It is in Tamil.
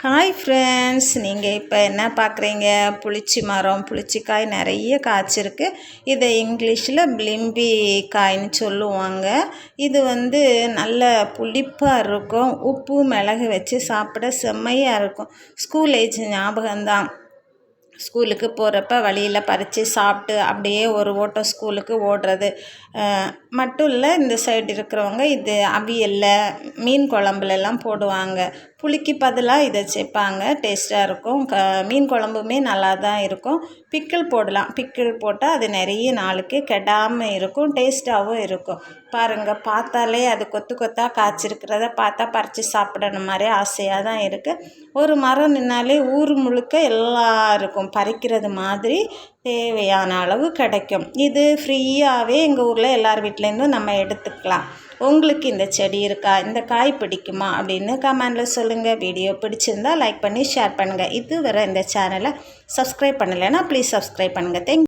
ஹாய் ஃப்ரெண்ட்ஸ், நீங்கள் இப்போ என்ன பார்க்குறீங்க? புளிச்சி மரம், புளிச்சிக்காய் நிறைய காய்ச்சிருக்கு. இதை இங்கிலீஷில் பிளிம்பி காய்ன்னு சொல்லுவாங்க. இது நல்ல புளிப்பாக இருக்கும். உப்பு மிளகு வச்சு சாப்பிட செம்மையாக இருக்கும். ஸ்கூல் ஏஜ் ஞாபகம்தான். ஸ்கூலுக்கு போகிறப்ப வழியில் பறித்து சாப்பிட்டு அப்படியே ஒரு ஓட்டம் ஸ்கூலுக்கு ஓடுறது மட்டும் இல்லை. இந்த சைடு இருக்கிறவங்க இது அவியலில் மீன் குழம்புலலாம் போடுவாங்க. புளிக்கு பதிலாக இதை சேர்ப்பாங்க. டேஸ்ட்டாக இருக்கும். மீன் குழம்புமே நல்லா தான் இருக்கும். பிக்கிள் போடலாம். பிக்கிள் போட்டால் அது நிறைய நாளுக்கு கெடாமல் இருக்கும். டேஸ்ட்டாகவும் இருக்கும். பாருங்கள், பார்த்தாலே அது கொத்து கொத்தாக காய்ச்சிருக்கிறத பார்த்தா பறித்து சாப்பிடணும் மாதிரி ஆசையாக தான் இருக்குது. ஒரு மரம் நின்னாலே ஊர் முழுக்க எல்லாருக்கும் பறிக்கிறது மாதிரி தேவையான அளவு கிடைக்கும். இது ஃப்ரீயாகவே எங்கள் ஊரில் எல்லார் வீட்லேருந்தும் நம்ம எடுத்துக்கலாம். உங்களுக்கு இந்த செடி இருக்கா, இந்த காய் பிடிக்குமா அப்படின்னு கமெண்டில் சொல்லுங்கள். வீடியோ பிடிச்சிருந்தால் லைக் பண்ணி ஷேர் பண்ணுங்கள். இதுவரை இந்த சேனலை சப்ஸ்கிரைப் பண்ணலைன்னா ப்ளீஸ் சப்ஸ்கிரைப் பண்ணுங்கள். தேங்க்யூ.